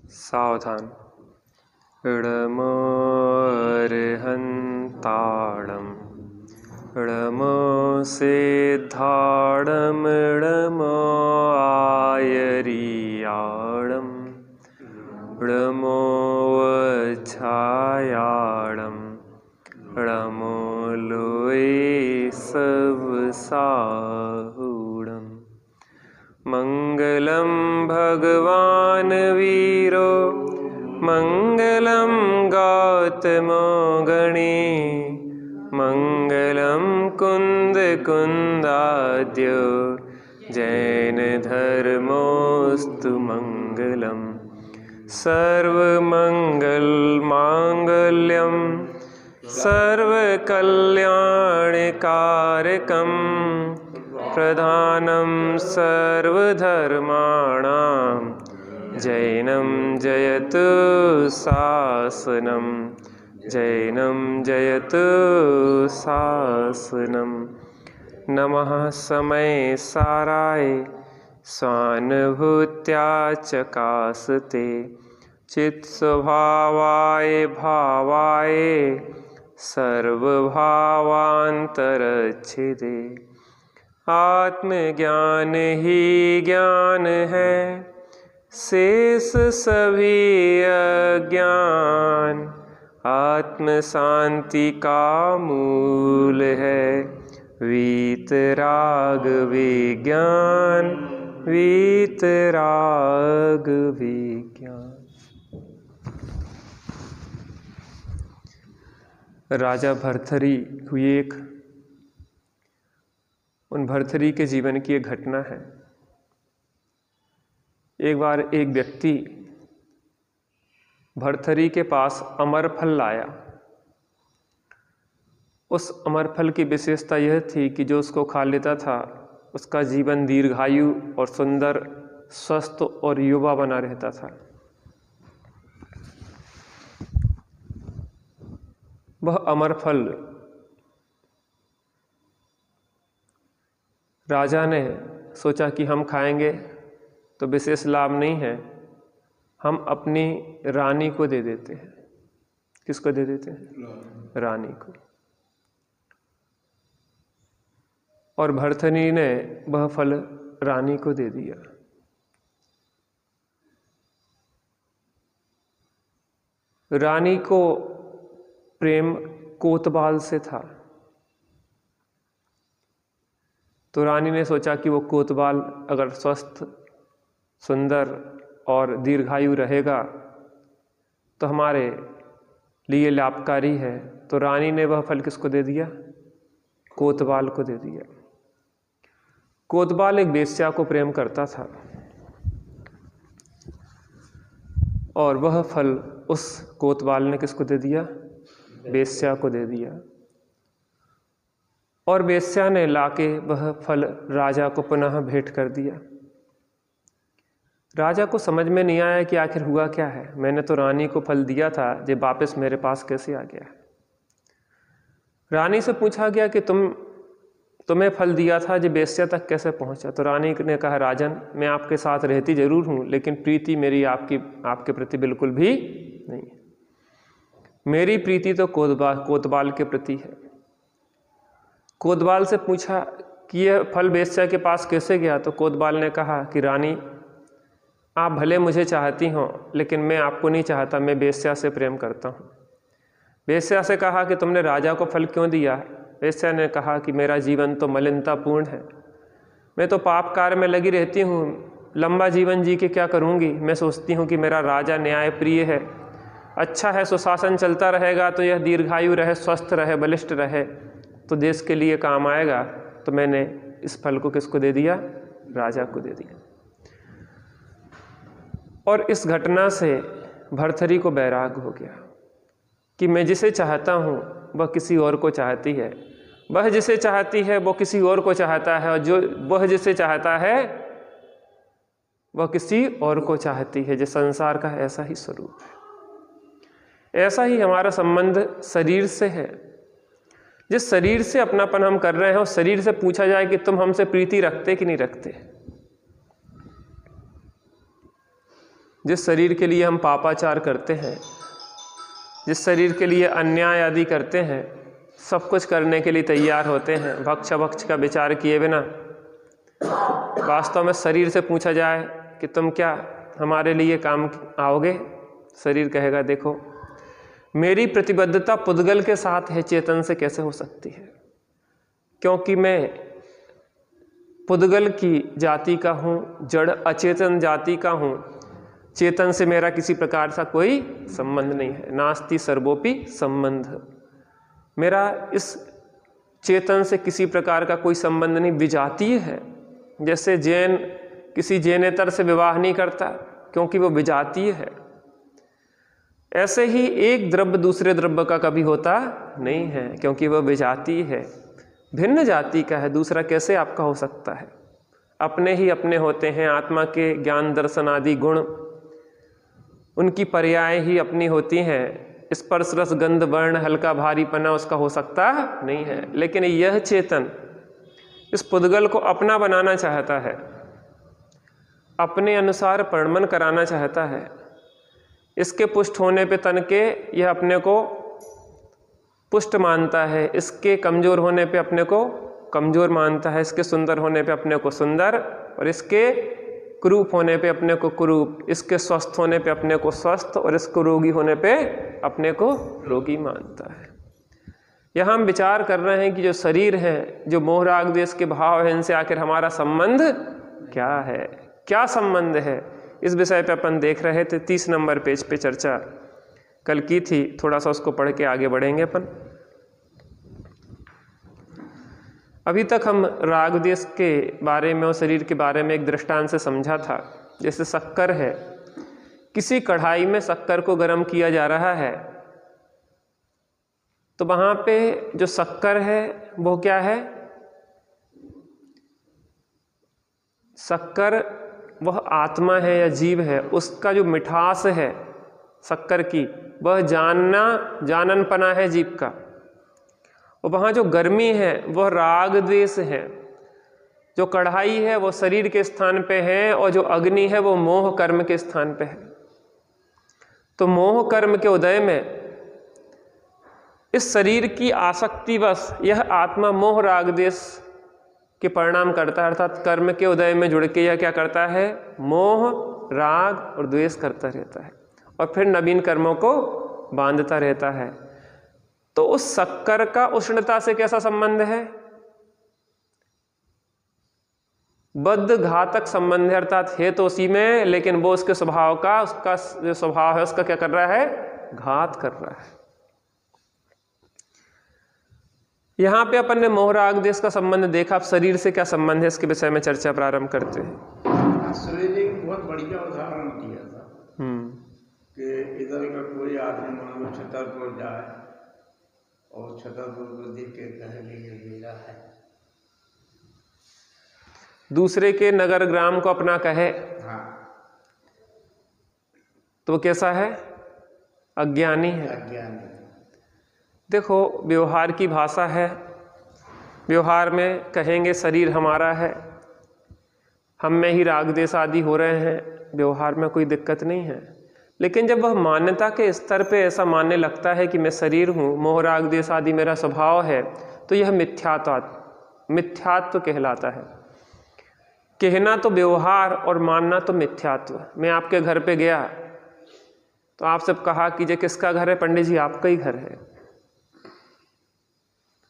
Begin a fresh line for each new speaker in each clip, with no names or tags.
सावधान। ळमर्हन्ताळम् ळमो सिद्धाडम् ळमो आयरियाळम् ळमो वच्छायाळम् ळमो लोये सवसाहुडम्। मंगलम भगवान वीरो मंगलम गौतमो गणे मंगलम कुंद कुंदाद्यो जैन धर्मोस्तु मंगलम। सर्वमंगल मांगल्यम सर्वकल्याणकारकम् प्रधानं सर्वधर्माणां जैनं जयतु शासनं जैनं जयतु शासनं। नमः समय साराय स्वानुभूत्या चकासते चित्स्वभावाय भावाय सर्वभावान्तरच्छिदे। आत्मज्ञान ही ज्ञान है शेष सभी अज्ञान। आत्म शांति का मूल है वीतराग विज्ञान वीतराग विज्ञान। राजा भर्तृहरि हुई उन भर्तृहरि के जीवन की एक घटना है। एक बार एक व्यक्ति भर्तृहरि के पास अमरफल लाया। उस अमरफल की विशेषता यह थी कि जो उसको खा लेता था उसका जीवन दीर्घायु और सुंदर स्वस्थ और युवा बना रहता था। वह अमरफल राजा ने सोचा कि हम खाएंगे तो विशेष लाभ नहीं है, हम अपनी रानी को दे देते हैं। किसको दे देते हैं? रानी को। और भर्तृहरि ने वह फल रानी को दे दिया। रानी को प्रेम कोतवाल से था, तो रानी ने सोचा कि वो कोतवाल अगर स्वस्थ सुंदर और दीर्घायु रहेगा तो हमारे लिए लाभकारी है। तो रानी ने वह फल किसको दे दिया? कोतवाल को दे दिया। कोतवाल एक वेश्या को प्रेम करता था और वह फल उस कोतवाल ने किसको दे दिया? वेश्या को दे दिया। और वेश्या ने लाके वह फल राजा को पुनः भेंट कर दिया। राजा को समझ में नहीं आया कि आखिर हुआ क्या है। मैंने तो रानी को फल दिया था, ये वापस मेरे पास कैसे आ गया? रानी से पूछा गया कि तुम्हें फल दिया था, ये वेश्या तक कैसे पहुंचा? तो रानी ने कहा, राजन मैं आपके साथ रहती जरूर हूं, लेकिन प्रीति मेरी आपके प्रति बिल्कुल भी नहीं है। मेरी प्रीति तो कोतवाल के प्रति है। कोतवाल से पूछा कि यह फल वेश्या के पास कैसे गया? तो कोतवाल ने कहा कि रानी आप भले मुझे चाहती हो, लेकिन मैं आपको नहीं चाहता, मैं वेश्या से प्रेम करता हूँ। वेश्या से कहा कि तुमने राजा को फल क्यों दिया? वेश्या ने कहा कि मेरा जीवन तो मलिनतापूर्ण है, मैं तो पाप कार्य में लगी रहती हूँ, लंबा जीवन जी के क्या करूँगी? मैं सोचती हूँ कि मेरा राजा न्याय प्रिय है, अच्छा है, सुशासन चलता रहेगा तो यह दीर्घायु रहे, स्वस्थ रहे, बलिष्ठ रहे, तो देश के लिए काम आएगा। तो मैंने इस फल को किसको दे दिया? राजा को दे दिया। और इस घटना से भर्तृहरि को वैराग हो गया कि मैं जिसे चाहता हूँ वह किसी और को चाहती है, वह जिसे चाहती है वो किसी और को चाहता है, और जो वह जिसे चाहता है वह किसी और को चाहती है। जो संसार का ऐसा ही स्वरूप है। ऐसा ही हमारा संबंध शरीर से है। जिस शरीर से अपनापन हम कर रहे हैं उस शरीर से पूछा जाए कि तुम हमसे प्रीति रखते कि नहीं रखते, जिस शरीर के लिए हम पापाचार करते हैं, जिस शरीर के लिए अन्याय आदि करते हैं, सब कुछ करने के लिए तैयार होते हैं भक्ष भक्ष का विचार किए बिना। वास्तव में शरीर से पूछा जाए कि तुम क्या हमारे लिए काम आओगे, शरीर कहेगा देखो मेरी प्रतिबद्धता पुद्गल के साथ है, चेतन से कैसे हो सकती है, क्योंकि मैं पुद्गल की जाति का हूँ, जड़ अचेतन जाति का हूँ, चेतन से मेरा किसी प्रकार का कोई संबंध नहीं है। नास्ति सर्वोपि संबंध, मेरा इस चेतन से किसी प्रकार का कोई संबंध नहीं, विजातीय है। जैसे जैन किसी जैनेतर से विवाह नहीं करता क्योंकि वो विजातीय है, ऐसे ही एक द्रव्य दूसरे द्रव्य का कभी होता नहीं है क्योंकि वह विजातीय है, भिन्न जाति का है, दूसरा कैसे आपका हो सकता है। अपने ही अपने होते हैं, आत्मा के ज्ञान दर्शन आदि गुण उनकी पर्याय ही अपनी होती हैं। स्पर्श रस गंध वर्ण हल्का भारीपना उसका हो सकता नहीं है। लेकिन यह चेतन इस पुद्गल को अपना बनाना चाहता है, अपने अनुसार परिणमन कराना चाहता है। इसके पुष्ट होने पे तन के यह अपने को पुष्ट मानता है, इसके कमज़ोर होने पे अपने को कमज़ोर मानता है, इसके सुंदर होने पे अपने को सुंदर, और इसके कुरूप होने पे अपने को कुरूप, इसके स्वस्थ होने पे अपने को स्वस्थ, और इसको रोगी होने पे अपने को रोगी मानता है। यहाँ हम विचार कर रहे हैं कि जो शरीर है, जो मोह राग द्वेष के भाव है, इनसे आखिर हमारा संबंध क्या है, क्या संबंध है, इस विषय पे अपन देख रहे थे। 30 नंबर पेज पे चर्चा कल की थी, थोड़ा सा उसको पढ़ के आगे बढ़ेंगे अपन। अभी तक हम राग द्वेष के बारे में और शरीर के बारे में एक दृष्टांत से समझा था। जैसे शक्कर है, किसी कढ़ाई में शक्कर को गर्म किया जा रहा है, तो वहाँ पे जो शक्कर है वो क्या है, शक्कर वह आत्मा है या जीव है, उसका जो मिठास है शक्कर की, वह जाननपना है जीव का। और वहाँ जो गर्मी है वह राग द्वेष है। जो कढ़ाई है वो शरीर के स्थान पे है, और जो अग्नि है वो मोह कर्म के स्थान पे है। तो मोह कर्म के उदय में इस शरीर की आसक्तिवश यह आत्मा मोह राग द्वेष के परिणाम करता है, अर्थात कर्म के उदय में जुड़ के यह क्या करता है, मोह राग और द्वेष करता रहता है, और फिर नवीन कर्मों को बांधता रहता है। तो उस शक्कर का उष्णता से कैसा संबंध है, बद्ध घातक संबंध है, अर्थात है तो उसी में, लेकिन वो उसके स्वभाव का, उसका जो स्वभाव है उसका क्या कर रहा है, घात कर रहा है। यहाँ पे अपन ने मोह राग द्वेष का संबंध देखा। अब शरीर से क्या संबंध है, इसके विषय में चर्चा प्रारंभ करते हैं।
शरीर ने बहुत बढ़िया उदाहरण दिया था कि इधर का कोई आदमी मान लो छतरपुर जाए और छतरपुर को देख के कहे ये मेरा है,
दूसरे के नगर ग्राम को अपना कहे,
हाँ,
तो वो कैसा है, अज्ञानी है।
अज्ञानी।
देखो व्यवहार की भाषा है, व्यवहार में कहेंगे शरीर हमारा है, हम में ही राग द्वेष आदि हो रहे हैं, व्यवहार में कोई दिक्कत नहीं है। लेकिन जब वह मान्यता के स्तर पे ऐसा मानने लगता है कि मैं शरीर हूँ, मोह राग द्वेष आदि मेरा स्वभाव है, तो यह मिथ्यात्व कहलाता है। कहना तो व्यवहार और मानना तो मिथ्यात्व। मैं आपके घर पे गया तो आपसे कहा कि ये किसका घर है, पंडित जी आपका ही घर है।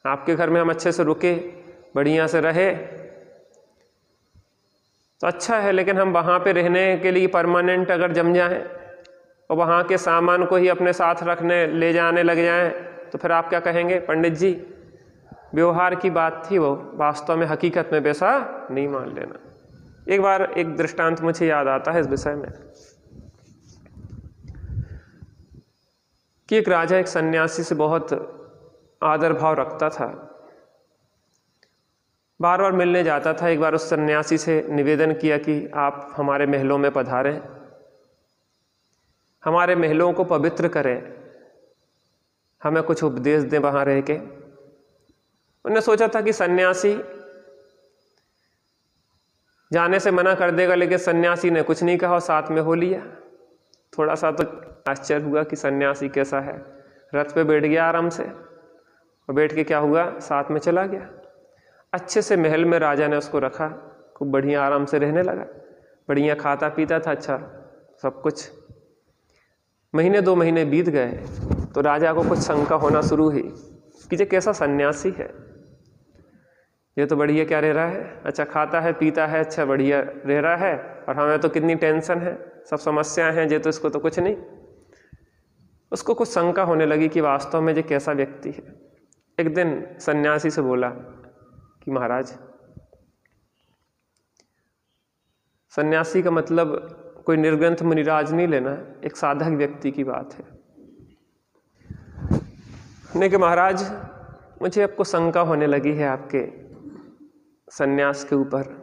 आपके घर में हम अच्छे से रुके, बढ़िया से रहे तो अच्छा है, लेकिन हम वहाँ पे रहने के लिए परमानेंट अगर जम जाएं और वहाँ के सामान को ही अपने साथ रखने ले जाने लग जाएं, तो फिर आप क्या कहेंगे, पंडित जी व्यवहार की बात थी, वो वास्तव में हकीकत में वैसा नहीं मान लेना। एक बार एक दृष्टांत मुझे याद आता है इस विषय में कि एक राजा एक सन्यासी से बहुत आदर भाव रखता था, बार बार मिलने जाता था। एक बार उस सन्यासी से निवेदन किया कि आप हमारे महलों में पधारें, हमारे महलों को पवित्र करें, हमें कुछ उपदेश दें वहाँ रह के। उन्होंने सोचा था कि सन्यासी जाने से मना कर देगा, लेकिन सन्यासी ने कुछ नहीं कहा और साथ में हो लिया। थोड़ा सा तो आश्चर्य हुआ कि सन्यासी कैसा है। रथ पे बैठ गया आराम से, और बैठ के क्या हुआ, साथ में चला गया। अच्छे से महल में राजा ने उसको रखा, खूब बढ़िया आराम से रहने लगा, बढ़िया खाता पीता था, अच्छा सब कुछ। महीने 2 महीने बीत गए तो राजा को कुछ शंका होना शुरू हुई कि ये कैसा सन्यासी है, ये तो बढ़िया क्या रह रहा है, अच्छा खाता है पीता है, अच्छा बढ़िया रह रहा है, और हमें तो कितनी टेंशन है, सब समस्याएं हैं, ये तो इसको तो कुछ नहीं। उसको कुछ शंका होने लगी कि वास्तव में ये कैसा व्यक्ति है। एक दिन सन्यासी से बोला कि महाराज, सन्यासी का मतलब कोई निर्ग्रंथ मुनिराज नहीं लेना, एक साधक व्यक्ति की बात है। ने कि महाराज, मुझे आपको शंका होने लगी है आपके सन्यास के ऊपर।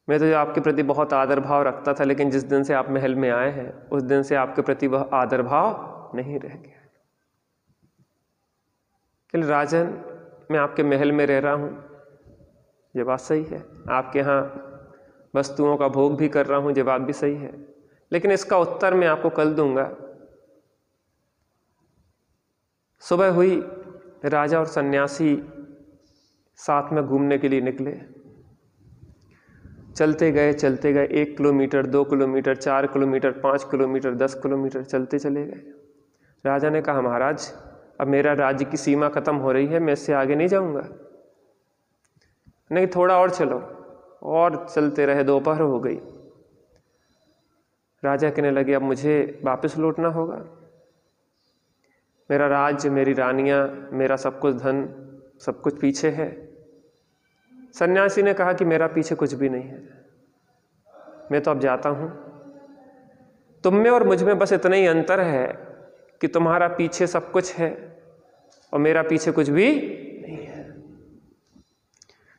मैं तो आपके प्रति बहुत आदर भाव रखता था, लेकिन जिस दिन से आप महल में आए हैं उस दिन से आपके प्रति वह आदर भाव नहीं रह गया। कि राजन, मैं आपके महल में रह रहा हूँ, ये बात सही है, आपके यहाँ वस्तुओं का भोग भी कर रहा हूँ, ये बात भी सही है, लेकिन इसका उत्तर मैं आपको कल दूंगा। सुबह हुई, राजा और सन्यासी साथ में घूमने के लिए निकले। चलते गए 1 kilometre, 2 kilometre, 4 kilometre, 5 kilometre, 10 kilometre चलते चले गए। राजा ने कहा, महाराज अब मेरा राज्य की सीमा खत्म हो रही है, मैं इससे आगे नहीं जाऊंगा। नहीं, थोड़ा और चलो, और चलते रहे, दोपहर हो गई। राजा कहने लगे, अब मुझे वापस लौटना होगा, मेरा राज्य, मेरी रानियां, मेरा सब कुछ धन, सब कुछ पीछे है। सन्यासी ने कहा कि मेरा पीछे कुछ भी नहीं है, मैं तो अब जाता हूं। तुम में और मुझ में बस इतना ही अंतर है कि तुम्हारा पीछे सब कुछ है और मेरा पीछे कुछ भी नहीं है।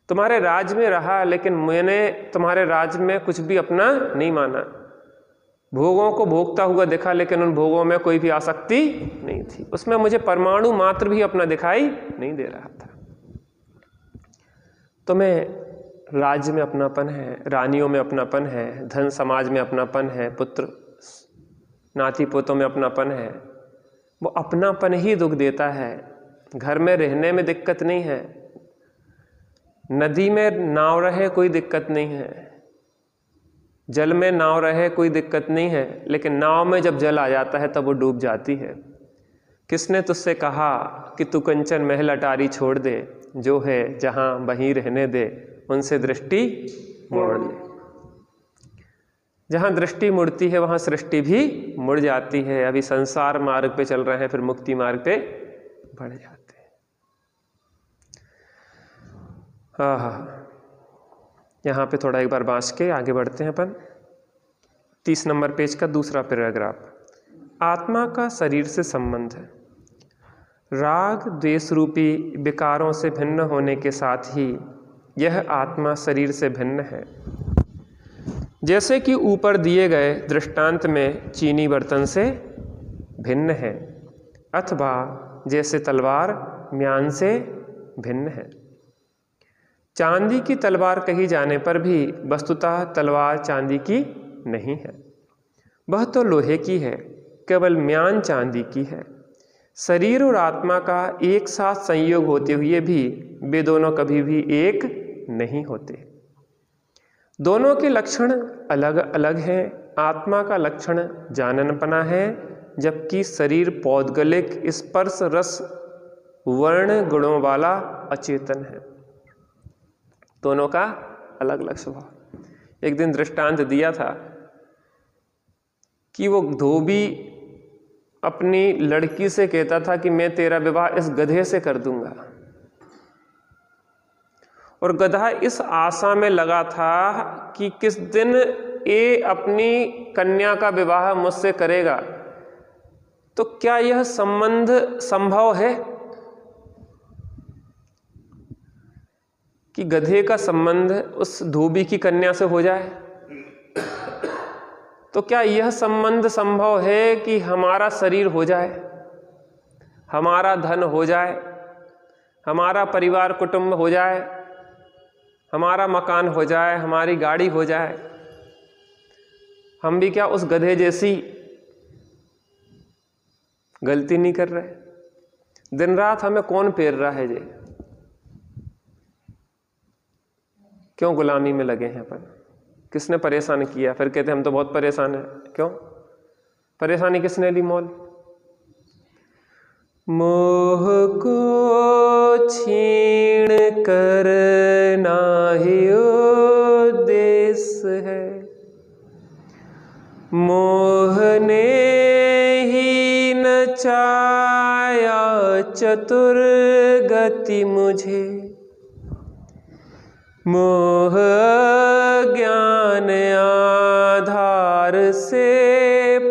तुम्हारे राज में रहा, लेकिन मैंने तुम्हारे राज में कुछ भी अपना नहीं माना। भोगों को भोगता हुआ देखा, लेकिन उन भोगों में कोई भी आसक्ति नहीं थी, उसमें मुझे परमाणु मात्र भी अपना दिखाई नहीं दे रहा था। तुम्हें राज्य में अपनापन है, रानियों में अपनापन है, धन समाज में अपनापन है, पुत्र नाती पोतों में अपनापन है। वो अपनापन ही दुख देता है। घर में रहने में दिक्कत नहीं है, नदी में नाव रहे कोई दिक्कत नहीं है, जल में नाव रहे कोई दिक्कत नहीं है, लेकिन नाव में जब जल आ जाता है तब वो डूब जाती है। किसने तुझसे कहा कि तू कंचन महल अटारी छोड़ दे, जो है जहां वहीं रहने दे, उनसे दृष्टि मोड़ ले। जहां दृष्टि मुड़ती है वहां सृष्टि भी मुड़ जाती है। अभी संसार मार्ग पे चल रहे हैं, फिर मुक्ति मार्ग पे बढ़ जाते हैं। यहाँ पे थोड़ा एक बार बाँच के आगे बढ़ते हैं अपन। 30 नंबर पेज का दूसरा पैराग्राफ। आत्मा का शरीर से संबंध है। राग द्वेष रूपी विकारों से भिन्न होने के साथ ही यह आत्मा शरीर से भिन्न है। जैसे कि ऊपर दिए गए दृष्टांत में चीनी बर्तन से भिन्न है, अथवा जैसे तलवार म्यान से भिन्न है। चांदी की तलवार कही जाने पर भी वस्तुतः तलवार चांदी की नहीं है, वह तो लोहे की है, केवल म्यान चांदी की है। शरीर और आत्मा का एक साथ संयोग होते हुए भी वे दोनों कभी भी एक नहीं होते। दोनों के लक्षण अलग अलग हैं। आत्मा का लक्षण जाननपना है, जबकि शरीर पौद्गलिक स्पर्श रस वर्ण गुणों वाला अचेतन है। दोनों का अलग अलग स्वभाव। एक दिन दृष्टांत दिया था कि वो धोबी अपनी लड़की से कहता था कि मैं तेरा विवाह इस गधे से कर दूंगा, और गधा इस आशा में लगा था कि किस दिन ये अपनी कन्या का विवाह मुझसे करेगा। तो क्या यह संबंध संभव है कि गधे का संबंध उस धोबी की कन्या से हो जाए? तो क्या यह संबंध संभव है कि हमारा शरीर हो जाए, हमारा धन हो जाए, हमारा परिवार कुटुंब हो जाए, हमारा मकान हो जाए, हमारी गाड़ी हो जाए, हम भी क्या उस गधे जैसी गलती नहीं कर रहे? दिन रात हमें कौन पेर रहा है? जी क्यों गुलामी में लगे हैं अपन? किसने परेशान किया? फिर कहते हम तो बहुत परेशान हैं। क्यों परेशानी किसने ली मोल? मोह को छीण कर नाहि उद्देश्य है, मोह ने ही नचाया चतुर गति मुझे, मोह ज्ञान आधार से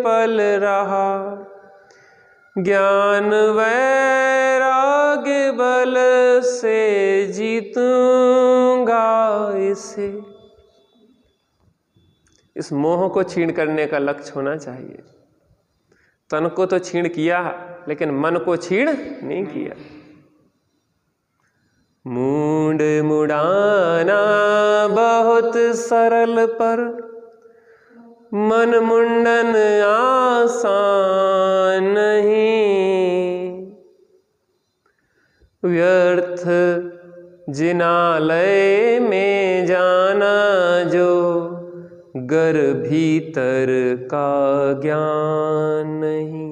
पल रहा, ज्ञान वैराग्य बल से जीतूंगा इसे। इस मोह को छीण करने का लक्ष्य होना चाहिए। तन को तो छीण किया लेकिन मन को छीण नहीं किया। मूंड मुड़ाना बहुत सरल पर मन मुंडन आसान नहीं, व्यर्थ जिनालय में जाना जो गर भीतर का ज्ञान नहीं,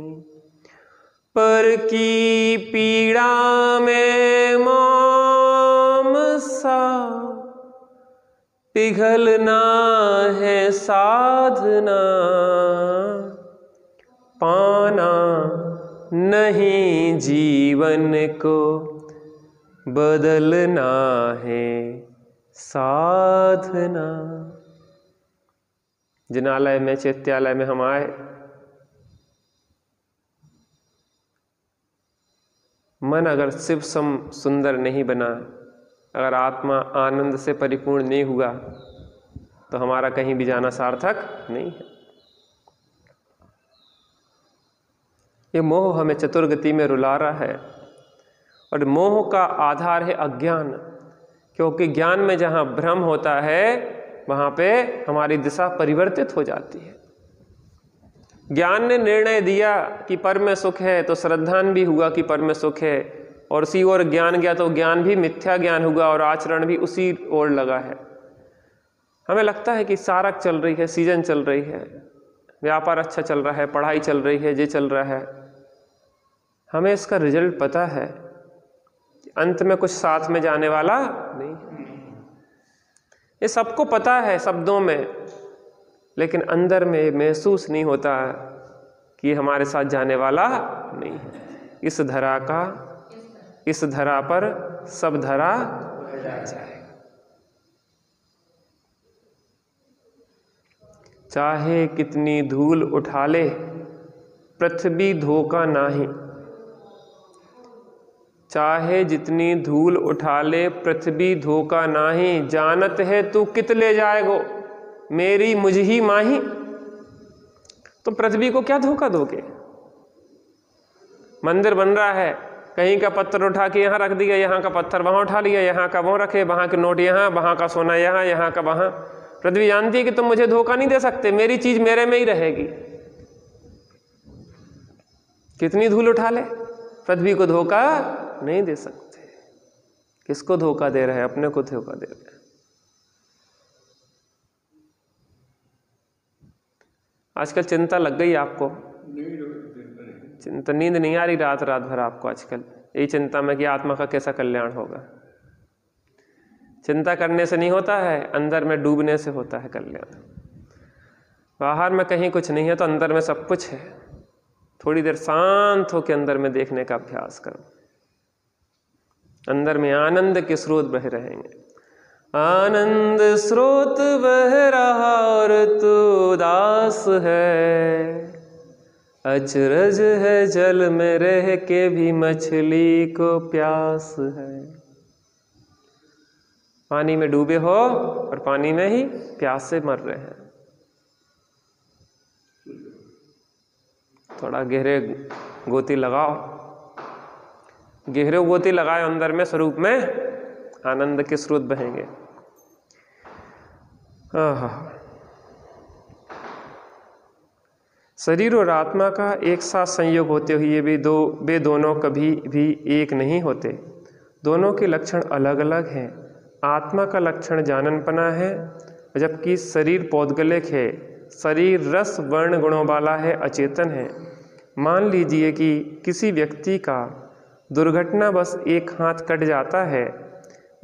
पर की पीड़ा में मोम सा पिघलना है साधना, पाना नहीं जीवन को बदलना है साधना। जिनालय में चैत्यालय में हम आए, मन अगर शिव सम सुंदर नहीं बना, अगर आत्मा आनंद से परिपूर्ण नहीं हुआ तो हमारा कहीं भी जाना सार्थक नहीं है। ये मोह हमें चतुर्गति में रुला रहा है और मोह का आधार है अज्ञान, क्योंकि ज्ञान में जहाँ भ्रम होता है वहाँ पे हमारी दिशा परिवर्तित हो जाती है। ज्ञान ने निर्णय दिया कि पर में सुख है तो श्रद्धान भी हुआ कि पर में सुख है, और उसी ओर ज्ञान गया तो ज्ञान भी मिथ्या ज्ञान हुआ और आचरण भी उसी ओर लगा है। हमें लगता है कि सारक चल रही है, सीजन चल रही है, व्यापार अच्छा चल रहा है, पढ़ाई चल रही है, ये चल रहा है। हमें इसका रिजल्ट पता है, अंत में कुछ साथ में जाने वाला नहीं है। ये सबको पता है शब्दों में, लेकिन अंदर में महसूस नहीं होता कि हमारे साथ जाने वाला नहीं है। इस धरा पर सब धरा जाएगा। चाहे कितनी धूल उठा ले पृथ्वी धोखा नाही, चाहे जितनी धूल उठा ले पृथ्वी धोखा नाही, जानत है तू कित ले जाएगो मेरी मुझ ही माही। तो पृथ्वी को क्या धोखा दोगे? मंदिर बन रहा है, कहीं का पत्थर उठा के यहाँ रख दिया, यहाँ का पत्थर वहाँ उठा लिया, यहाँ का वहाँ रखे, वहाँ के नोट यहाँ, वहाँ का सोना यहाँ, यहाँ का वहाँ। पृथ्वी जानती है कि तुम मुझे धोखा नहीं दे सकते, मेरी चीज मेरे में ही रहेगी। कितनी धूल उठा ले पृथ्वी को धोखा नहीं दे सकते। किसको धोखा दे रहे हैं? अपने को धोखा दे रहे हैं। आजकल चिंता लग गई आपको? चिंता, नींद नहीं आ रही रात भर आपको आजकल यही चिंता में कि आत्मा का कैसा कल्याण होगा। चिंता करने से नहीं होता है, अंदर में डूबने से होता है कल्याण। बाहर में कहीं कुछ नहीं है तो अंदर में सब कुछ है। थोड़ी देर शांत होकर अंदर में देखने का अभ्यास करो, अंदर में आनंद के स्रोत बह रहेंगे। आनंद स्रोत बह रहा और तू उदास है, अचरज है जल में रह के भी मछली को प्यास है। पानी में डूबे हो और पानी में ही प्यास से मर रहे हैं। थोड़ा गहरे गोती लगाओ, गहरे गोती लगाए अंदर में, स्वरूप में आनंद के स्रोत बहेंगे। शरीर और आत्मा का एक साथ संयोग होते हुए भी वे दोनों कभी भी एक नहीं होते। दोनों के लक्षण अलग अलग हैं। आत्मा का लक्षण जाननपना है, जबकि शरीर पौद्गलिक है। शरीर रस वर्ण गुणों वाला है, अचेतन है। मान लीजिए कि किसी व्यक्ति का दुर्घटनावश एक हाथ कट जाता है।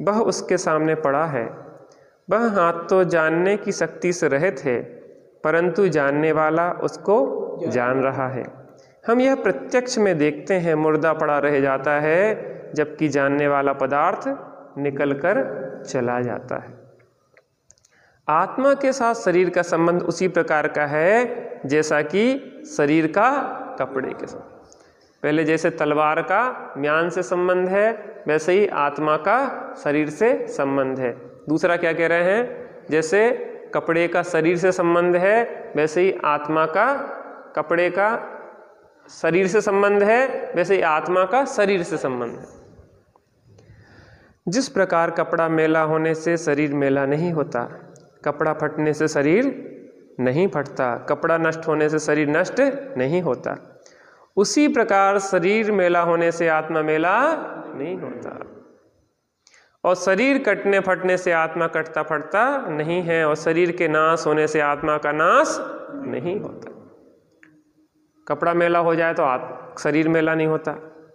वह उसके सामने पड़ा है। वह हाथ तो जानने की शक्ति से रहित है, परंतु जानने वाला उसको जान रहा है। हम यह प्रत्यक्ष में देखते हैं, मुर्दा पड़ा रह जाता है, जबकि जानने वाला पदार्थ निकलकर चला जाता है। आत्मा के साथ शरीर का संबंध उसी प्रकार का है जैसा कि शरीर का कपड़े के साथ। पहले जैसे तलवार का म्यान से संबंध है, वैसे ही आत्मा का शरीर से संबंध है। दूसरा क्या कह रहे हैं? जैसे कपड़े का शरीर से संबंध है, वैसे ही आत्मा का कपड़े का शरीर से संबंध है, वैसे ही आत्मा का शरीर से संबंध है। जिस प्रकार कपड़ा मैला होने से शरीर मैला नहीं होता, कपड़ा फटने से शरीर नहीं फटता, कपड़ा नष्ट होने से शरीर नष्ट नहीं होता, उसी प्रकार शरीर मैला होने से आत्मा मैला नहीं होता। और शरीर कटने फटने से आत्मा कटता फटता नहीं है, और शरीर के नाश होने से आत्मा का नाश नहीं होता। कपड़ा मैला हो जाए तो शरीर मैला नहीं होता,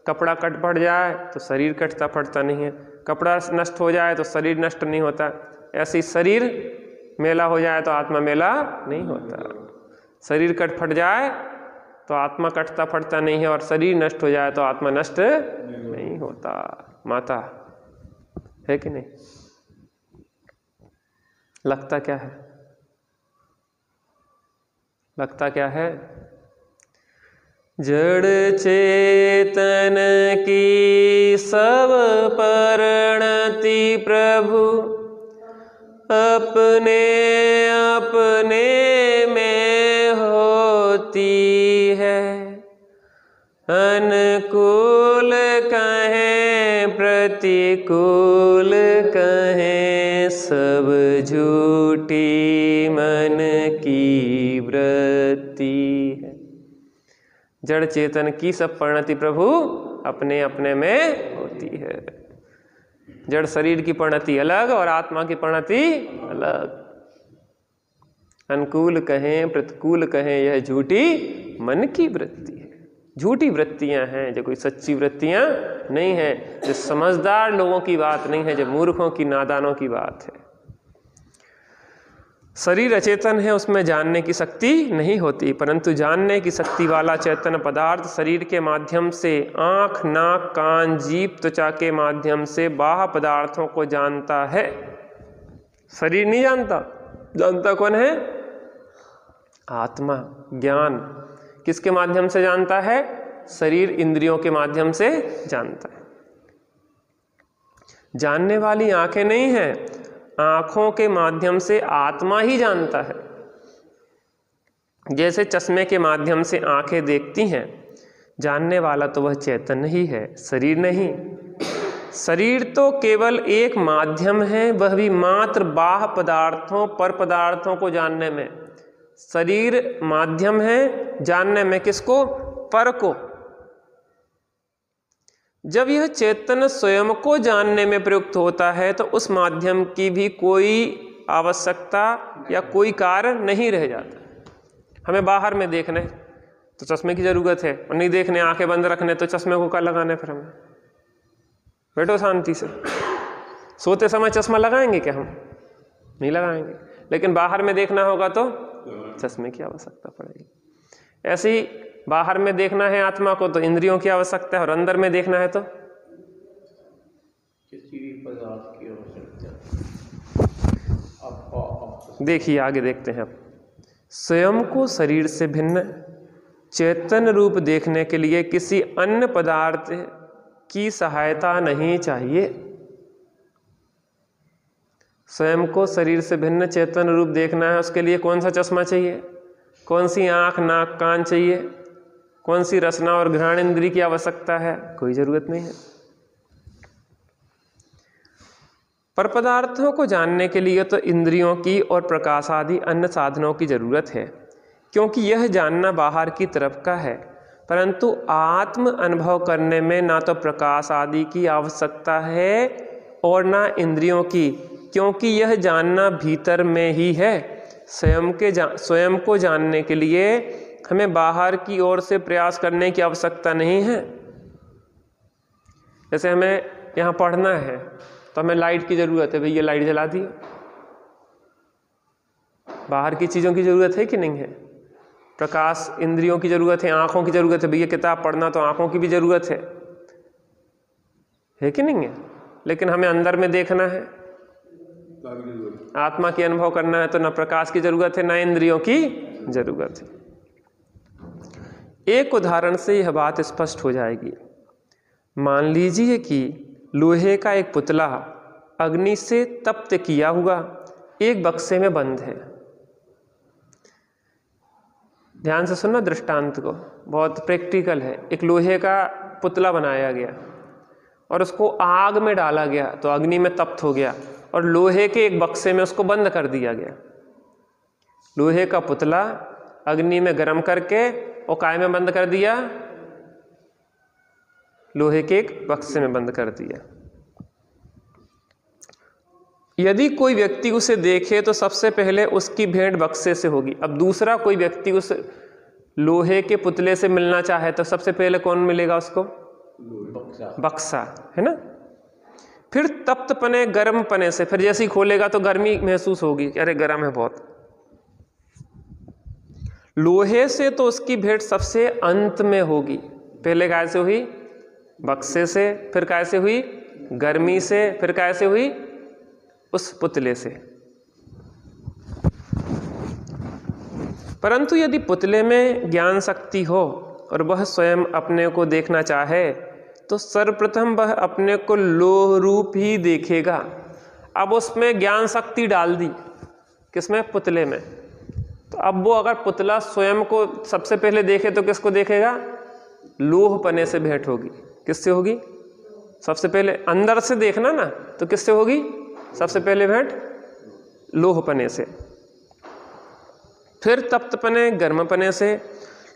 कपड़ा कट फट जाए तो शरीर कटता फटता नहीं है, कपड़ा नष्ट हो जाए तो शरीर नष्ट नहीं होता। ऐसे ही शरीर मैला हो जाए तो आत्मा मैला नहीं होता। शरीर कट फट जाए तो आत्मा कटता फटता नहीं है, और शरीर नष्ट हो जाए तो आत्मा नष्ट नहीं होता। माता है कि नहीं? लगता क्या है? लगता क्या है? जड़ चेतन की सब परिणति प्रभु अपने अपने में होती है। अनुकूल कहें प्रतिकूल कहें, सब झूठी मन की वृत्ति है। जड़ चेतन की सब परिणति प्रभु अपने अपने में होती है। जड़ शरीर की परिणति अलग और आत्मा की परिणति अलग। अनुकूल कहें प्रतिकूल कहें, यह झूठी मन की वृत्ति है। झूठी वृत्तियां हैं, जो कोई सच्ची वृत्तियां नहीं है, जो समझदार लोगों की बात नहीं है, जो मूर्खों की नादानों की बात है। शरीर अचेतन है, उसमें जानने की शक्ति नहीं होती, परंतु जानने की शक्ति वाला चैतन्य पदार्थ शरीर के माध्यम से आँख नाक कान जीभ त्वचा के माध्यम से बाह्य पदार्थों को जानता है। शरीर नहीं जानता, जानता कौन है? आत्मा। ज्ञान किसके माध्यम से जानता है? शरीर इंद्रियों के माध्यम से जानता है। जानने वाली आंखें नहीं है, आंखों के माध्यम से आत्मा ही जानता है। जैसे चश्मे के माध्यम से आंखें देखती हैं, जानने वाला तो वह चैतन्य ही है, शरीर नहीं। शरीर तो केवल एक माध्यम है, वह भी मात्र बाह्य पदार्थों पर पदार्थों को जानने में। शरीर माध्यम है जानने में, किसको? पर को। जब यह चैतन्य स्वयं को जानने में प्रयुक्त होता है तो उस माध्यम की भी कोई आवश्यकता या कोई कार्य नहीं रह जाता। हमें बाहर में देखने तो चश्मे की जरूरत है, और नहीं देखने आंखें बंद रखने तो चश्मे को क्या लगाने? फिर हमें बैठो शांति से। सोते समय चश्मा लगाएंगे क्या? हम नहीं लगाएंगे। लेकिन बाहर में देखना होगा तो चश्मे की आवश्यकता पड़ेगी। ऐसे ही बाहर में देखना है आत्मा को तो इंद्रियों की आवश्यकता है, और अंदर में देखना है तो
किसी भी पदार्थ की आवश्यकता।
देखिए आगे देखते हैं। अब स्वयं को शरीर से भिन्न चैतन्य रूप देखने के लिए किसी अन्य पदार्थ की सहायता नहीं चाहिए। स्वयं को शरीर से भिन्न चैतन्य रूप देखना है, उसके लिए कौन सा चश्मा चाहिए? कौन सी आंख नाक कान चाहिए? कौन सी रसना और घ्राण इंद्री की आवश्यकता है? कोई जरूरत नहीं है। पर पदार्थों को जानने के लिए तो इंद्रियों की और प्रकाश आदि अन्य साधनों की जरूरत है। क्योंकि यह जानना बाहर की तरफ का है, परंतु आत्म अनुभव करने में ना तो प्रकाश आदि की आवश्यकता है और ना इंद्रियों की, क्योंकि यह जानना भीतर में ही है। स्वयं को जानने के लिए हमें बाहर की ओर से प्रयास करने की आवश्यकता नहीं है। जैसे हमें यहाँ पढ़ना है तो हमें लाइट की ज़रूरत है, भैया लाइट जला दी। बाहर की चीज़ों की ज़रूरत है कि नहीं है? प्रकाश इंद्रियों की ज़रूरत है, आँखों की ज़रूरत है, भैया किताब पढ़ना तो आँखों की भी ज़रूरत है कि नहीं है? लेकिन हमें अंदर में देखना है, आत्मा की अनुभव करना है, तो ना प्रकाश की ज़रूरत है ना इंद्रियों की ज़रूरत है। एक उदाहरण से यह बात स्पष्ट हो जाएगी। मान लीजिए कि लोहे का एक पुतला अग्नि से तप्त किया हुआ एक बक्से में बंद है। ध्यान से सुनना दृष्टांत को, बहुत प्रैक्टिकल है। एक लोहे का पुतला बनाया गया और उसको आग में डाला गया तो अग्नि में तप्त हो गया, और लोहे के एक बक्से में उसको बंद कर दिया गया। लोहे का पुतला अग्नि में गर्म करके और काय में बंद कर दिया, लोहे के एक बक्से में बंद कर दिया। यदि कोई व्यक्ति उसे देखे तो सबसे पहले उसकी भेंट बक्से से होगी। अब दूसरा कोई व्यक्ति उस लोहे के पुतले से मिलना चाहे तो सबसे पहले कौन मिलेगा उसको? बक्सा, है ना। फिर तप्त पने गर्म पने से, फिर जैसे ही खोलेगा तो गर्मी महसूस होगी, अरे गर्म है बहुत। लोहे से तो उसकी भेंट सबसे अंत में होगी। पहले कैसे हुई? बक्से से, फिर कैसे हुई? गर्मी से, फिर कैसे हुई? उस पुतले से। परंतु यदि पुतले में ज्ञान शक्ति हो और वह स्वयं अपने को देखना चाहे तो सर्वप्रथम वह अपने को लोह रूप ही देखेगा। अब उसमें ज्ञान शक्ति डाल दी, किसमें? पुतले में। तो अब वो अगर पुतला स्वयं को सबसे पहले देखे तो किसको देखेगा? लोह पने से भेंट होगी। किससे होगी? सबसे पहले अंदर से देखना ना, तो किससे होगी सबसे पहले भेंट? लोह पने से। फिर तप्त पने गर्म पने से।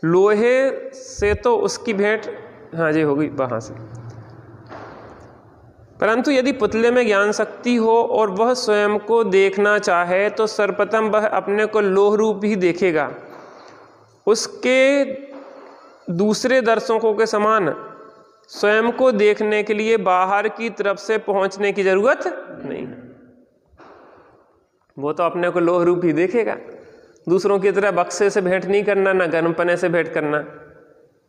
लोहे से तो उसकी भेंट हाँ जी होगी वहां से। परंतु यदि पुतले में ज्ञान शक्ति हो और वह स्वयं को देखना चाहे तो सर्वप्रथम वह अपने को लोह रूप ही देखेगा। उसके दूसरे दर्शकों के समान स्वयं को देखने के लिए बाहर की तरफ से पहुंचने की जरूरत नहीं। वो तो अपने को लोह रूप ही देखेगा। दूसरों की तरह बक्से से भेंट नहीं करना, ना गर्म पने से भेंट करना,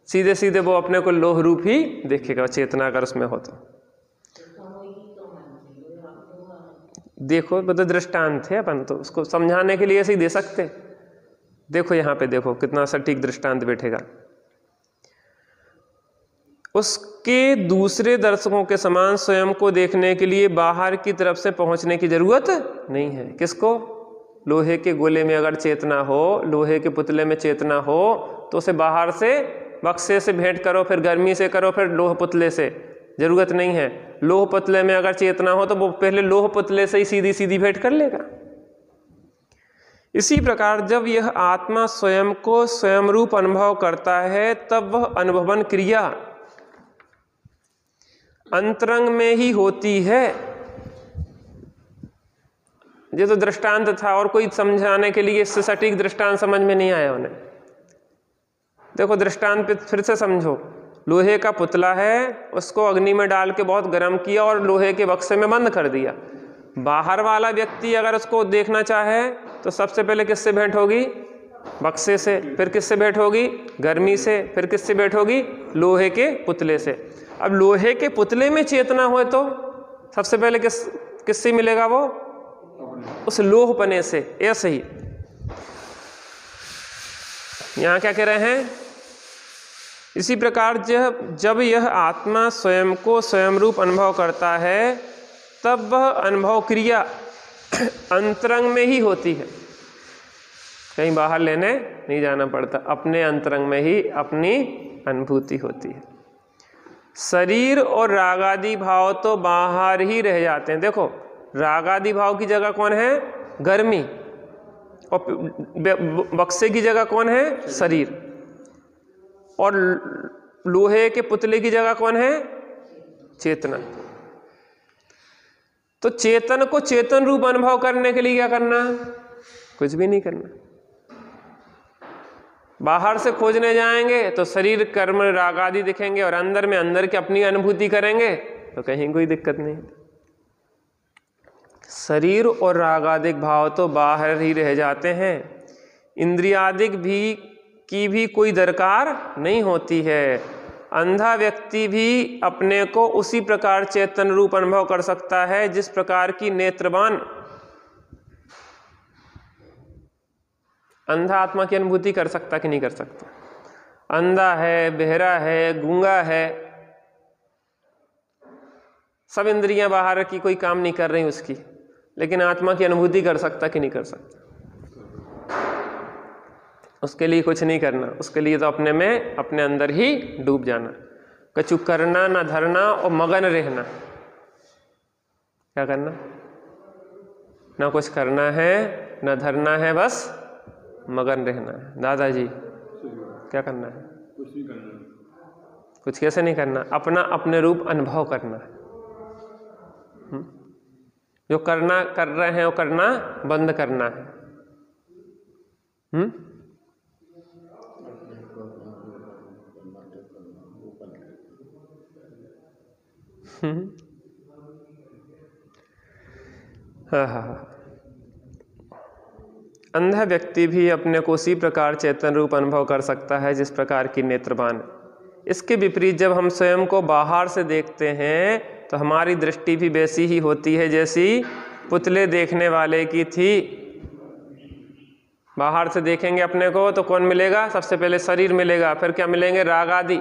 सीधे सीधे वो अपने को लोह रूप ही देखेगा, चेतना अगर उसमें हो तो। देखो वो तो दृष्टांत है, अपन तो उसको समझाने के लिए ऐसे ही दे सकते। देखो यहाँ पे देखो कितना सटीक दृष्टांत बैठेगा। उसके दूसरे दर्शकों के समान स्वयं को देखने के लिए बाहर की तरफ से पहुंचने की जरूरत नहीं है। किसको? लोहे के गोले में अगर चेतना हो, लोहे के पुतले में चेतना हो, तो उसे बाहर से बक्से से भेंट करो, फिर गर्मी से करो, फिर लोह पुतले से, जरूरत नहीं है। लोह पुतले में अगर चेतना हो तो वो पहले लोह पुतले से ही सीधी सीधी भेंट कर लेगा। इसी प्रकार जब यह आत्मा स्वयं को स्वयं रूप अनुभव करता है तब वह अनुभवन क्रिया अंतरंग में ही होती है। ये तो दृष्टांत था, और कोई समझाने के लिए इससे सटीक दृष्टांत समझ में नहीं आया उन्हें। देखो दृष्टांत पे फिर से समझो। लोहे का पुतला है, उसको अग्नि में डाल के बहुत गर्म किया और लोहे के बक्से में बंद कर दिया। बाहर वाला व्यक्ति अगर उसको देखना चाहे तो सबसे पहले किससे भेंट होगी? बक्से से। फिर किससे भेंट होगी? गर्मी से। फिर किससे भेंट होगी? लोहे के पुतले से। अब लोहे के पुतले में चेतना हो तो सबसे पहले किससे मिलेगा? वो उस लोह पने से। ऐसे ही यहाँ क्या कह रहे हैं? इसी प्रकार जब यह आत्मा स्वयं को स्वयं रूप अनुभव करता है तब वह अनुभव क्रिया अंतरंग में ही होती है। कहीं बाहर लेने नहीं जाना पड़ता, अपने अंतरंग में ही अपनी अनुभूति होती है। शरीर और रागादि भाव तो बाहर ही रह जाते हैं। देखो रागादि भाव की जगह कौन है? गर्मी। और बक्से की जगह कौन है? शरीर। और लोहे के पुतले की जगह कौन है? चेतना। तो चेतन को चेतन रूप अनुभव करने के लिए क्या करना? कुछ भी नहीं करना। बाहर से खोजने जाएंगे तो शरीर, कर्म, राग आदि दिखेंगे, और अंदर में अंदर की अपनी अनुभूति करेंगे तो कहीं कोई दिक्कत नहीं। शरीर और रागादिक भाव तो बाहर ही रह जाते हैं, इंद्रियादिक की भी कोई दरकार नहीं होती है। अंधा व्यक्ति भी अपने को उसी प्रकार चेतन रूप अनुभव कर सकता है जिस प्रकार की नेत्रवान अंधा आत्मा की अनुभूति कर सकता कि नहीं कर सकता? अंधा है, बहरा है, गूंगा है, सब इंद्रियां बाहर की कोई काम नहीं कर रही उसकी, लेकिन आत्मा की अनुभूति कर सकता कि नहीं कर सकता? उसके लिए कुछ नहीं करना, उसके लिए तो अपने में, अपने अंदर ही डूब जाना। कछु करना ना धरना और मगन रहना। क्या करना? ना कुछ करना है ना धरना है, बस मगन रहना है। दादाजी क्या करना है?
कुछ नहीं करना।
कुछ कैसे नहीं करना? अपना अपने रूप अनुभव करना है। जो करना कर रहे हैं वो करना बंद करना है। हाँ। अंधा व्यक्ति भी अपने को उसी प्रकार चेतन रूप अनुभव कर सकता है जिस प्रकार की नेत्रवान। इसके विपरीत जब हम स्वयं को बाहर से देखते हैं तो हमारी दृष्टि भी वैसी ही होती है जैसी पुतले देखने वाले की थी। बाहर से देखेंगे अपने को तो कौन मिलेगा? सबसे पहले शरीर मिलेगा, फिर क्या मिलेंगे? राग आदि।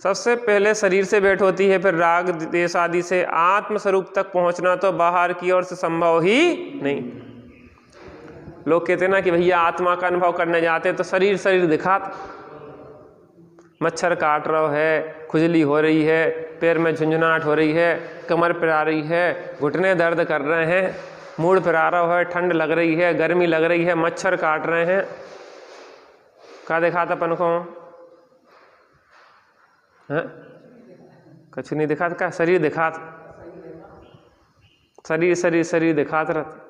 सबसे पहले शरीर से भेंट होती है, फिर राग देश आदि से। आत्म स्वरूप तक पहुंचना तो बाहर की ओर से संभव ही नहीं। लोग कहते ना कि भैया आत्मा का अनुभव करने जाते तो शरीर दिखाता, मच्छर काट रहा है, खुजली हो रही है, पैर में झुंझुनाहट हो रही है, कमर पिरा रही है, घुटने दर्द कर रहे हैं, मूड पिरा रहा है, ठंड लग रही है, गर्मी लग रही है, मच्छर काट रहे हैं। क्या दिखाता अपन को? कुछ नहीं दिखाता। क्या? शरीर दिखाता, शरीर दिखाता रहता।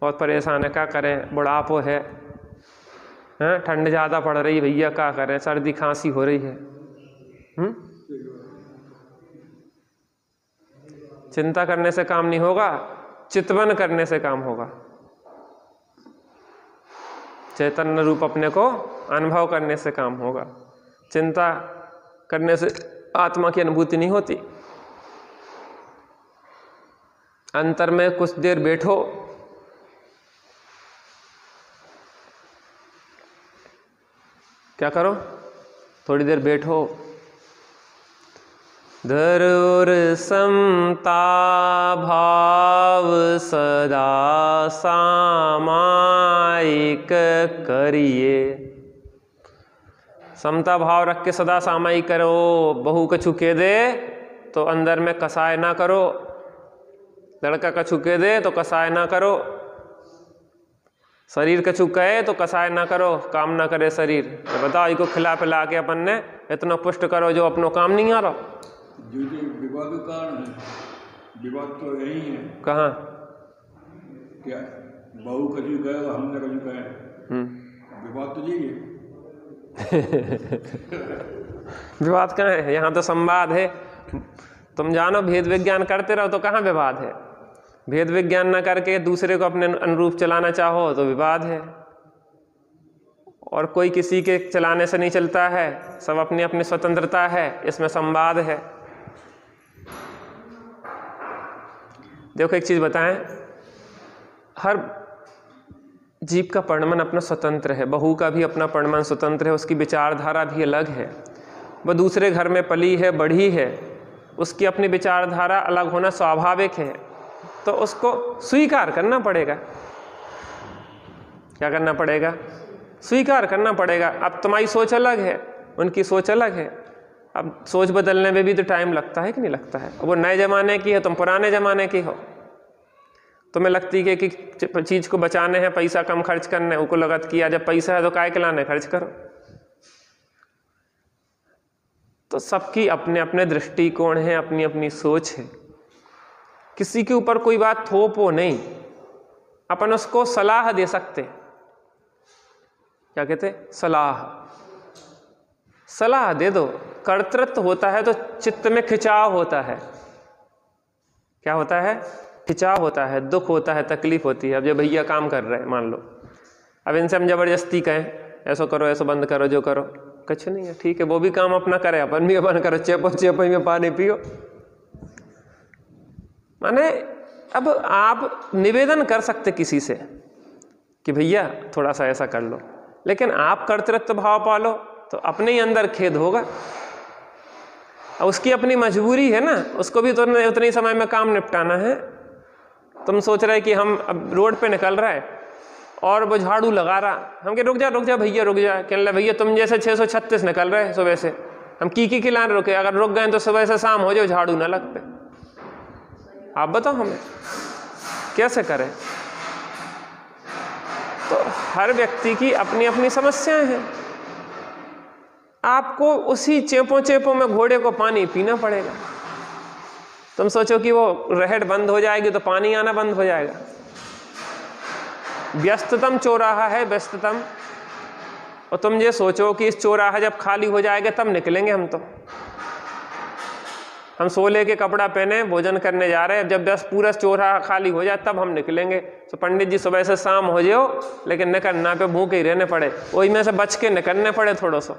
बहुत परेशान है, क्या करें? बुढ़ापो है, ठंड ज़्यादा पड़ रही है भैया, क्या करें? सर्दी खांसी हो रही है। चिंता करने से काम नहीं होगा, चितवन करने से काम होगा। चैतन्य रूप अपने को अनुभव करने से काम होगा। चिंता करने से आत्मा की अनुभूति नहीं होती। अंतर में कुछ देर बैठो, क्या करो? थोड़ी देर बैठो, धरोर समता भाव सदा सामायिक करिए। समता भाव रख के सदा सामायिक करो। बहू कछु कह दे तो अंदर में कसाय ना करो, लड़का कछु कह दे तो कसाय ना करो, शरीर कछु कहे तो कसाय ना करो, काम ना करे शरीर। तो बताओ, इसको खिला पिला के अपन ने इतना पुष्ट करो जो अपनो काम नहीं आ रहा।
जो विवाद का कारण है, विवाद तो यही है।
कहाँ?
क्या बहू कछु कहे और हमने कछु कहे, विवाद तो यही है।
विवाद कहाँ है? यहाँ तो संवाद है। तुम जानो भेद विज्ञान करते रहो तो कहाँ विवाद है? भेद विज्ञान न करके दूसरे को अपने अनुरूप चलाना चाहो तो विवाद है। और कोई किसी के चलाने से नहीं चलता है, सब अपनी अपनी स्वतंत्रता है, इसमें संवाद है। देखो एक चीज बताएं, हर जीव का परिणमन अपना स्वतंत्र है। बहू का भी अपना परिणमन स्वतंत्र है, उसकी विचारधारा भी अलग है। वह दूसरे घर में पली है, बढ़ी है, उसकी अपनी विचारधारा अलग होना स्वाभाविक है, तो उसको स्वीकार करना पड़ेगा। क्या करना पड़ेगा? स्वीकार करना पड़ेगा। अब तुम्हारी सोच अलग है, उनकी सोच अलग है। अब सोच बदलने में भी तो टाइम लगता है कि नहीं लगता है? वो नए जमाने की है, तुम पुराने जमाने की हो, तुम्हें लगती है कि चीज़ को बचाने हैं, पैसा कम खर्च करना है, उनको लगत किया जब पैसा है तो काय के लाने खर्च करो। तो सबकी अपने अपने दृष्टिकोण है, अपनी अपनी सोच है, किसी के ऊपर कोई बात थोपो नहीं। अपन उसको सलाह दे सकते, क्या कहते, सलाह दे दो। कर्तृत्व होता है तो चित्त में खिंचाव होता है। क्या होता है? खिंचाव होता है, दुख होता है, तकलीफ होती है। अब जो भैया काम कर रहे हैं मान लो, अब इनसे हम जबरदस्ती कहें ऐसा करो, ऐसा बंद करो, जो करो, कुछ नहीं है, ठीक है, वो भी काम अपना करे, अपन भी अपन करो, चेपई में पानी पियो। माने अब आप निवेदन कर सकते किसी से कि भैया थोड़ा सा ऐसा कर लो, लेकिन आप कर्तृत्व भाव पालो तो अपने ही अंदर खेद होगा। अब उसकी अपनी मजबूरी है ना, उसको भी तो उतने ही समय में काम निपटाना है। तुम सोच रहे कि हम अब रोड पे निकल रहा है और वो झाड़ू लगा रहा, हम कह रुक जा भैया रुक जा, कहने भैया तुम जैसे 636 निकल रहे सुबह से, हम की खिलाने रुके, अगर रुक गए तो सुबह से शाम हो जाओ, झाड़ू ना लग पे। आप बताओ हमें कैसे करें? तो हर व्यक्ति की अपनी अपनी समस्याएं हैं। आपको उसी चेपों में घोड़े को पानी पीना पड़ेगा। तुम सोचो कि वो रहड़ बंद हो जाएगी तो पानी आना बंद हो जाएगा। व्यस्ततम चौराहा है, व्यस्ततम, और तुम ये सोचो कि इस चौराहा जब खाली हो जाएगा तब निकलेंगे हम। तो हम सोले के कपड़ा पहने भोजन करने जा रहे हैं, जब बस पूरा चौराहा खाली हो जाए तब हम निकलेंगे। तो पंडित जी सुबह से शाम हो जाओ, लेकिन निकलना पे भूखे ही रहने पड़े, वही में से बच के निकलने पड़े थोड़ा सा।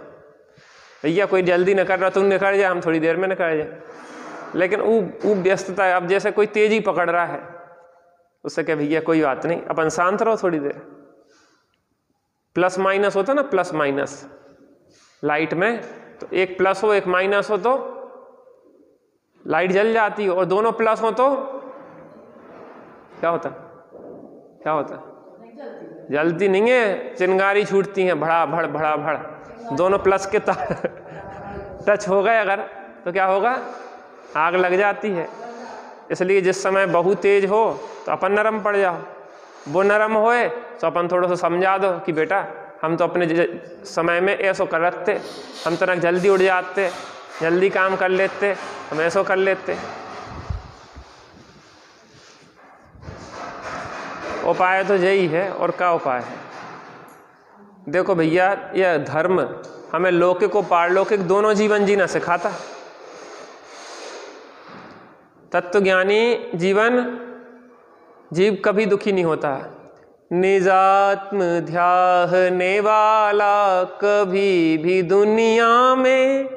भैया कोई जल्दी न कर रहा, तुम निकल जाए, हम थोड़ी देर में निकल जाए। लेकिन वो व्यस्तता है। अब जैसे कोई तेजी पकड़ रहा है, उससे क्या भैया कोई बात नहीं, अपन शांत रहो थोड़ी देर। प्लस माइनस होता ना, प्लस माइनस लाइट में, तो एक प्लस हो एक माइनस हो तो लाइट जल जाती है, और दोनों प्लस हो तो क्या होता, क्या होता, जलती नहीं है, चिंगारी छूटती है, भड़ा भड़ भड़ा भड़। दोनों प्लस के टच हो गए अगर तो क्या होगा, आग लग जाती है। इसलिए जिस समय बहुत तेज हो तो अपन नरम पड़ जाओ, वो नरम होए तो अपन थोड़ा सा समझा दो कि बेटा हम तो अपने समय में ऐसा कर रखते, हम तो जल्दी उठ जाते, जल्दी काम कर लेते, हम ऐसा कर लेते। उपाय तो यही है, और क्या उपाय है? देखो भैया, यह धर्म हमें लौकिक और पारलौकिक दोनों जीवन जीना सिखाता। तत्वज्ञानी जीव कभी दुखी नहीं होता। निजात्म ध्याने वाला कभी भी दुनिया में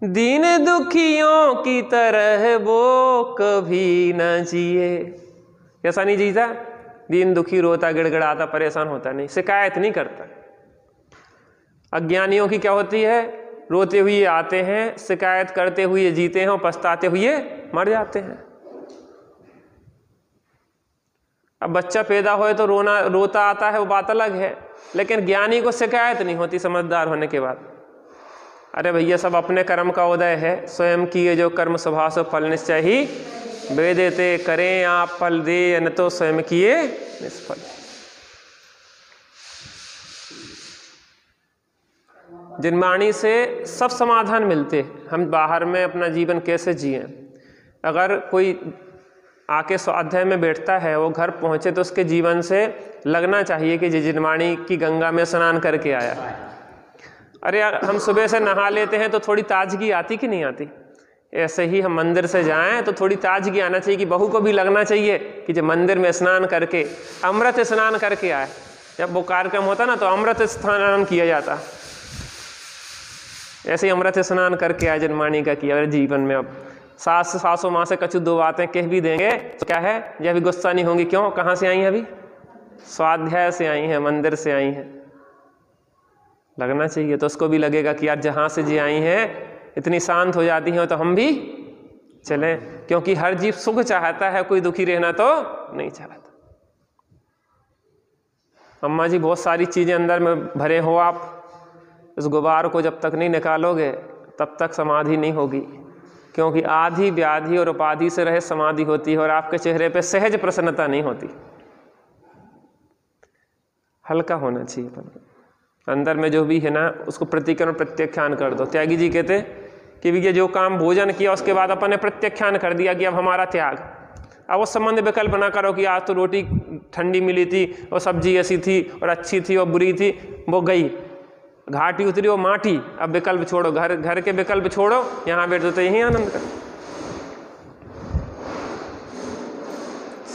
दीन दुखियों की तरह वो कभी न जिए। कैसा नहीं जीता? दीन दुखी, रोता गिड़गिड़ाता, परेशान होता नहीं, शिकायत नहीं करता। अज्ञानियों की क्या होती है? रोते हुए आते हैं, शिकायत करते हुए जीते हैं, और पछताते हुए मर जाते हैं। अब बच्चा पैदा होए तो रोता आता है, वो बात अलग है, लेकिन ज्ञानी को शिकायत नहीं होती समझदार होने के बाद। अरे भैया सब अपने कर्म का उदय है, स्वयं किए जो कर्म स्वभाव से फल निश्चय ही वे देते, करें आप फल दे, न तो स्वयं किए निष्फल। जिनवाणी से सब समाधान मिलते। हम बाहर में अपना जीवन कैसे जिएं? अगर कोई आके स्वाध्याय में बैठता है, वो घर पहुंचे तो उसके जीवन से लगना चाहिए कि जिनवाणी की गंगा में स्नान करके आया। अरे यार, हम सुबह से नहा लेते हैं तो थोड़ी ताजगी आती कि नहीं आती? ऐसे ही हम मंदिर से जाएं तो थोड़ी ताजगी आना चाहिए, कि बहू को भी लगना चाहिए कि जब मंदिर में स्नान करके, अमृत स्नान करके आए। जब वो कार्यक्रम होता ना तो अमृत स्नान किया जाता, ऐसे ही अमृत स्नान करके आए जिनवाणी का किया जीवन में। अब सासू माँ से कछु दो बातें कह भी देंगे तो क्या है, ये अभी गुस्सा नहीं होंगी। क्यों? कहाँ से आई हैं? अभी स्वाध्याय से आई हैं, मंदिर से आई हैं। लगना चाहिए तो उसको भी लगेगा कि यार जहाँ से जी आई हैं इतनी शांत हो जाती हैं तो हम भी चलें, क्योंकि हर जीव सुख चाहता है, कोई दुखी रहना तो नहीं चाहता। अम्मा जी बहुत सारी चीज़ें अंदर में भरे हो आप, इस गुबार को जब तक नहीं निकालोगे तब तक समाधि नहीं होगी। क्योंकि आधि व्याधि और उपाधि से रहे समाधि होती है और आपके चेहरे पे सहज प्रसन्नता नहीं होती। हल्का होना चाहिए अपन को। अंदर में जो भी है ना उसको प्रतिक्रमण प्रत्याख्यान कर दो। त्यागी जी कहते कि ये जो काम भोजन किया उसके बाद अपन ने प्रत्याख्यान कर दिया कि अब हमारा त्याग। अब वो संबंध विकल्प ना करो कि आज तो रोटी ठंडी मिली थी और सब्जी ऐसी थी और अच्छी थी और बुरी थी, वो गई घाटी उतरी वो माटी। अब विकल्प छोड़ो, घर के विकल्प छोड़ो, यहाँ बैठो तो यही आनंद कर।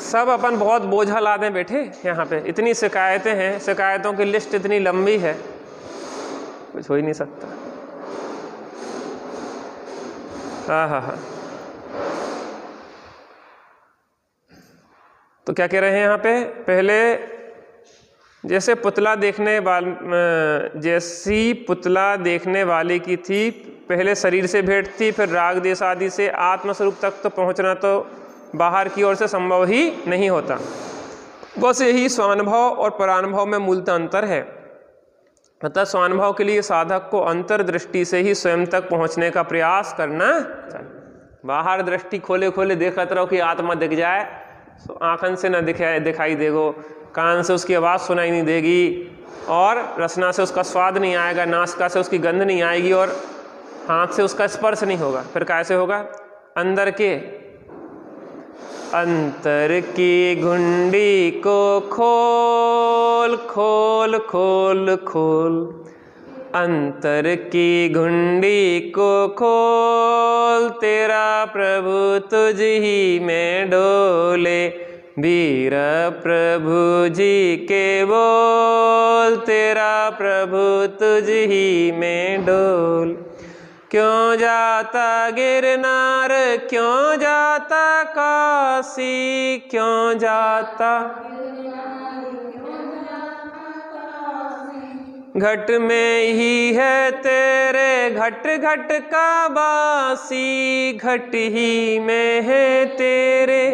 सब अपन बहुत बोझा लादे बैठे यहाँ पे, इतनी शिकायतें हैं, शिकायतों की लिस्ट इतनी लंबी है, कुछ हो ही नहीं सकता। हाँ। तो क्या कह रहे हैं यहाँ पे, पहले जैसी पुतला देखने वाले की थी, पहले शरीर से भेंट थी, फिर राग देश आदि से आत्मस्वरूप तक तो पहुँचना तो बाहर की ओर से संभव ही नहीं होता। बस यही स्वानुभव और परानुभव में मूलतः अंतर है। अतः स्वानुभव के लिए साधक को अंतर्दृष्टि से ही स्वयं तक पहुँचने का प्रयास करना चाहिए। बाहर दृष्टि खोले खोले देखते रहो कि आत्मा दिख जाए, तो आँखन से न दिखाई देगो, कान से उसकी आवाज़ सुनाई नहीं देगी, और रसना से उसका स्वाद नहीं आएगा, नासिका से उसकी गंध नहीं आएगी, और हाथ से उसका स्पर्श नहीं होगा। फिर कैसे होगा? अंतर की घुंडी को खोल खोल खोल खोल, अंतर की घुंडी को खोल, तेरा प्रभु तुझ ही में डोले, वीर प्रभु जी के बोल, तेरा प्रभु तुझ ही में डोल। क्यों जाता गिरनार, क्यों जाता काशी, क्यों जाता घट में ही है तेरे, घट घट का बासी, घट ही में है तेरे,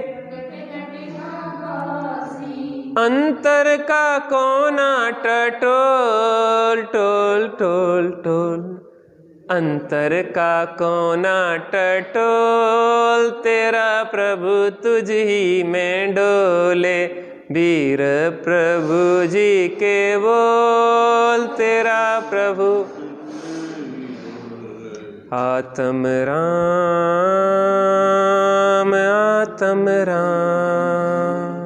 अंतर का कोना टटोल टोल टोल टोल, अंतर का कोना टटोल, तेरा प्रभु तुझ ही में डोले, वीर प्रभु जी के बोल, तेरा प्रभु। आत्म राम आत्म राम,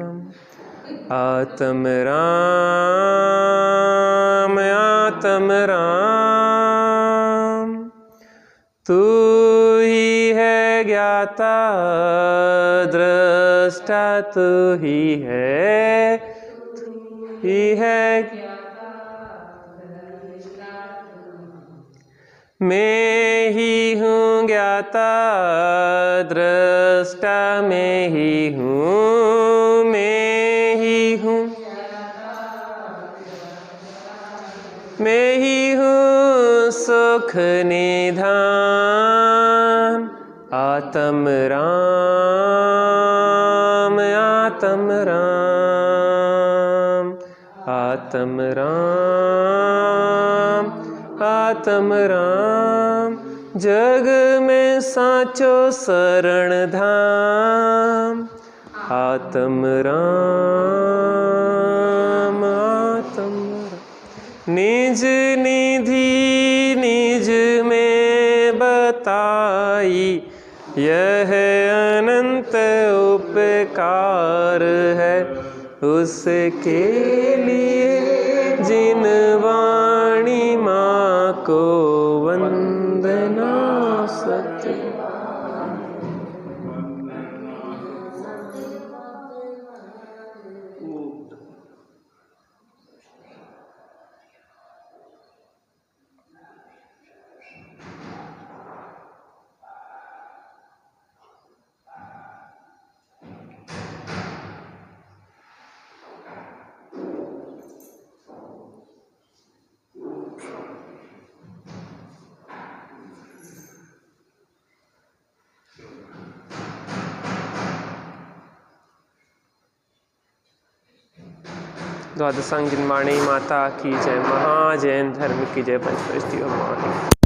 आत्म राम आत्म राम, तू ही है ज्ञाता दृष्टा, तू ही है मैं ही हूँ ज्ञाता दृष्टा, मैं ही हूँ, मैं ही हूँ, मैं ही हूँ सुख निधान। आत्म राम आत्म राम, आत्म राम आत्म राम, जग में साचो शरण धाम। आत्म राम आत्म राम, निज निधि निज में बताई, यह अनंत उपकार है उसके लिए, जिन वाणी माँ को वंदना सत्य। द्वादशांगिन वाणी माता की जय, महाजैन धर्म की जय, पंचवृष्टि भगवान।